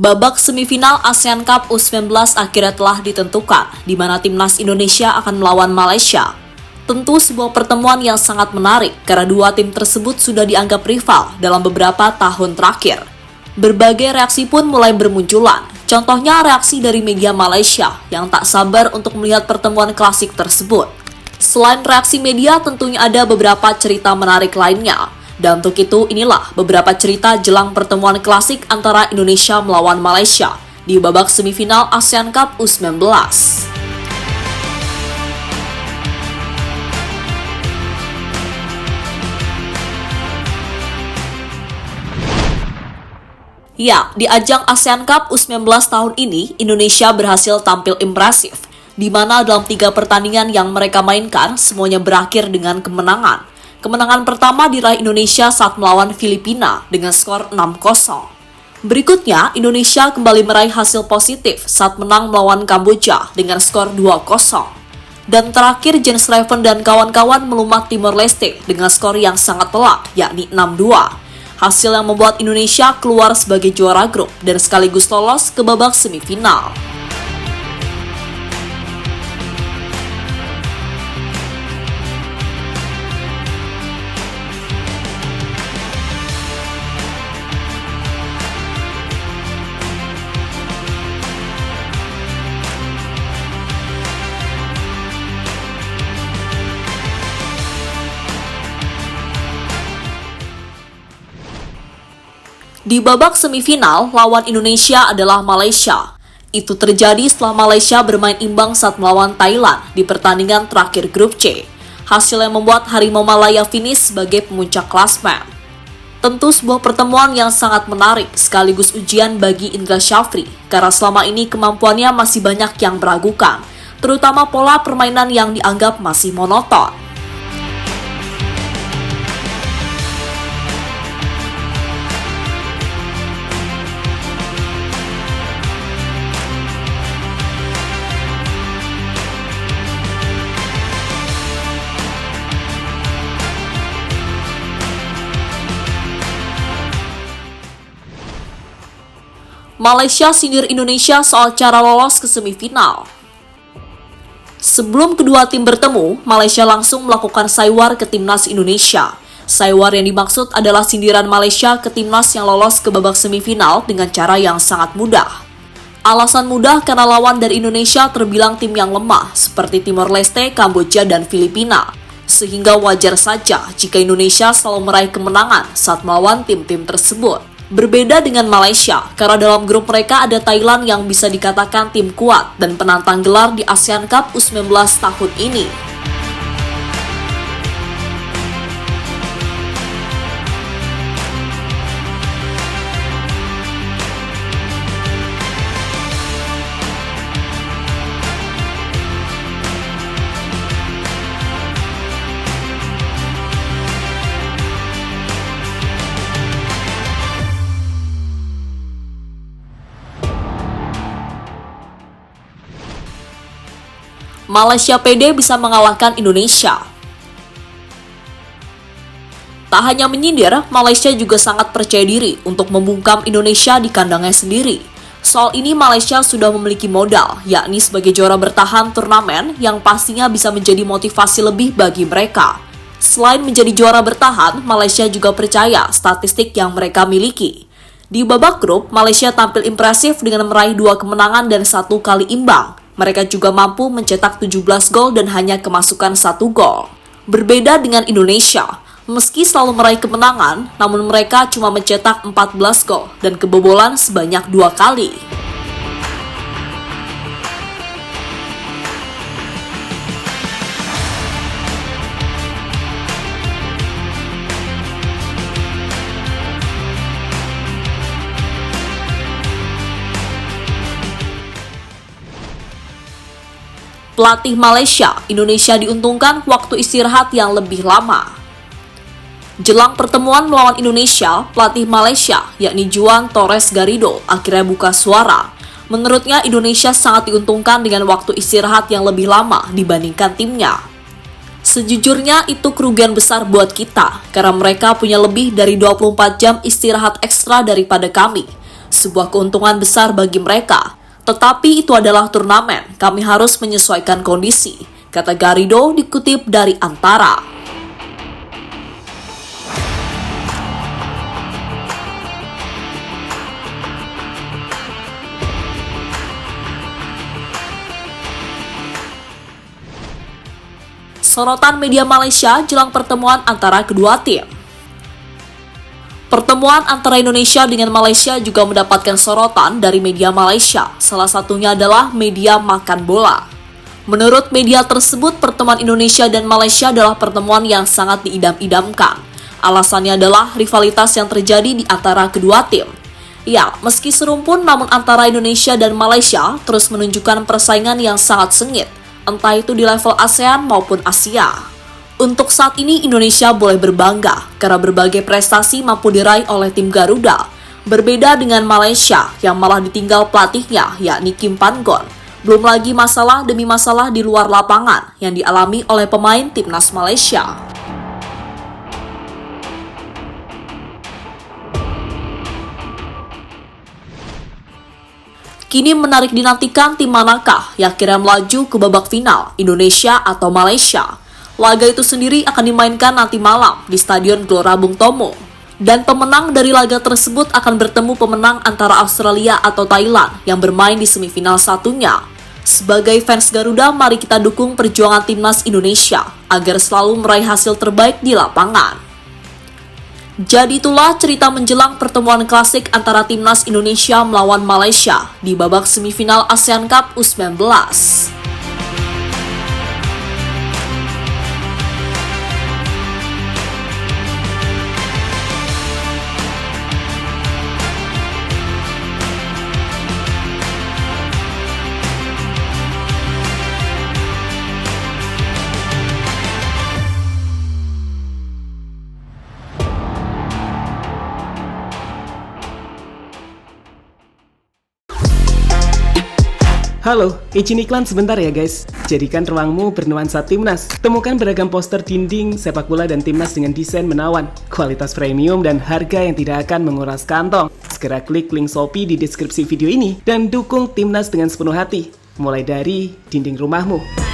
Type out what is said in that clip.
Babak semifinal ASEAN Cup U19 akhirnya telah ditentukan, di mana timnas Indonesia akan melawan Malaysia. Tentu sebuah pertemuan yang sangat menarik, karena dua tim tersebut sudah dianggap rival dalam beberapa tahun terakhir. Berbagai reaksi pun mulai bermunculan, contohnya reaksi dari media Malaysia yang tak sabar untuk melihat pertemuan klasik tersebut. Selain reaksi media, tentunya ada beberapa cerita menarik lainnya. Dan untuk itu, inilah beberapa cerita jelang pertemuan klasik antara Indonesia melawan Malaysia di babak semifinal ASEAN Cup U19. Ya, di ajang ASEAN Cup U19 tahun ini, Indonesia berhasil tampil impresif, di mana dalam 3 pertandingan yang mereka mainkan, semuanya berakhir dengan kemenangan. Kemenangan pertama diraih Indonesia saat melawan Filipina dengan skor 6-0. Berikutnya, Indonesia kembali meraih hasil positif saat menang melawan Kamboja dengan skor 2-0. Dan terakhir, Jens Leuven dan kawan-kawan melumat Timor Leste dengan skor yang sangat telak, yakni 6-2. Hasil yang membuat Indonesia keluar sebagai juara grup dan sekaligus lolos ke babak semifinal. Di babak semifinal, lawan Indonesia adalah Malaysia. Itu terjadi setelah Malaysia bermain imbang saat melawan Thailand di pertandingan terakhir grup C. Hasil yang membuat Harimau Malaya finish sebagai pemuncak klasmen. Tentu sebuah pertemuan yang sangat menarik sekaligus ujian bagi Indra Syafri, karena selama ini kemampuannya masih banyak yang meragukan, terutama pola permainan yang dianggap masih monoton. Malaysia sindir Indonesia soal cara lolos ke semifinal. Sebelum kedua tim bertemu, Malaysia langsung melakukan saywar ke timnas Indonesia. Saywar yang dimaksud adalah sindiran Malaysia ke timnas yang lolos ke babak semifinal dengan cara yang sangat mudah. Alasan mudah karena lawan dari Indonesia terbilang tim yang lemah, seperti Timor Leste, Kamboja, dan Filipina. Sehingga wajar saja jika Indonesia selalu meraih kemenangan saat melawan tim-tim tersebut. Berbeda dengan Malaysia, karena dalam grup mereka ada Thailand yang bisa dikatakan tim kuat dan penantang gelar di ASEAN Cup U19 tahun ini. Malaysia pede bisa mengalahkan Indonesia. Tak hanya menyindir, Malaysia juga sangat percaya diri untuk membungkam Indonesia di kandangnya sendiri. Soal ini Malaysia sudah memiliki modal, yakni sebagai juara bertahan turnamen yang pastinya bisa menjadi motivasi lebih bagi mereka. Selain menjadi juara bertahan, Malaysia juga percaya statistik yang mereka miliki. Di babak grup, Malaysia tampil impresif dengan meraih 2 kemenangan dan 1 kali imbang. Mereka juga mampu mencetak 17 gol dan hanya kemasukan 1 gol. Berbeda dengan Indonesia, meski selalu meraih kemenangan, namun mereka cuma mencetak 14 gol dan kebobolan sebanyak 2 kali. Pelatih Malaysia, Indonesia diuntungkan waktu istirahat yang lebih lama. Jelang pertemuan melawan Indonesia, pelatih Malaysia, yakni Juan Torres Garrido, akhirnya buka suara. Menurutnya, Indonesia sangat diuntungkan dengan waktu istirahat yang lebih lama dibandingkan timnya. Sejujurnya, itu kerugian besar buat kita, karena mereka punya lebih dari 24 jam istirahat ekstra daripada kami. sebuah keuntungan besar bagi mereka. Tetapi itu adalah turnamen, kami harus menyesuaikan kondisi, kata Garrido dikutip dari Antara. Sorotan media Malaysia jelang pertemuan antara kedua tim. Pertemuan antara Indonesia dengan Malaysia juga mendapatkan sorotan dari media Malaysia. Salah satunya adalah media Makan Bola. Menurut media tersebut, pertemuan Indonesia dan Malaysia adalah pertemuan yang sangat diidam-idamkan. Alasannya adalah rivalitas yang terjadi di antara kedua tim. Ya, meski serumpun, namun antara Indonesia dan Malaysia terus menunjukkan persaingan yang sangat sengit, entah itu di level ASEAN maupun Asia. Untuk saat ini Indonesia boleh berbangga karena berbagai prestasi mampu diraih oleh tim Garuda. Berbeda dengan Malaysia yang malah ditinggal pelatihnya yakni Kim Pan-gon. Belum lagi masalah demi masalah di luar lapangan yang dialami oleh pemain timnas Malaysia. Kini menarik dinantikan tim manakah yang kira melaju ke babak final, Indonesia atau Malaysia. Laga itu sendiri akan dimainkan nanti malam di Stadion Gelora Bung Tomo. Dan pemenang dari laga tersebut akan bertemu pemenang antara Australia atau Thailand yang bermain di semifinal satunya. Sebagai fans Garuda, mari kita dukung perjuangan timnas Indonesia agar selalu meraih hasil terbaik di lapangan. Jadi itulah cerita menjelang pertemuan klasik antara timnas Indonesia melawan Malaysia di babak semifinal ASEAN Cup U19. Halo, izin iklan sebentar ya guys. Jadikan ruangmu bernuansa timnas. Temukan beragam poster dinding, sepak bola dan timnas dengan desain menawan, kualitas premium dan harga yang tidak akan menguras kantong. Segera klik link Shopee di deskripsi video ini dan dukung timnas dengan sepenuh hati. Mulai dari dinding rumahmu.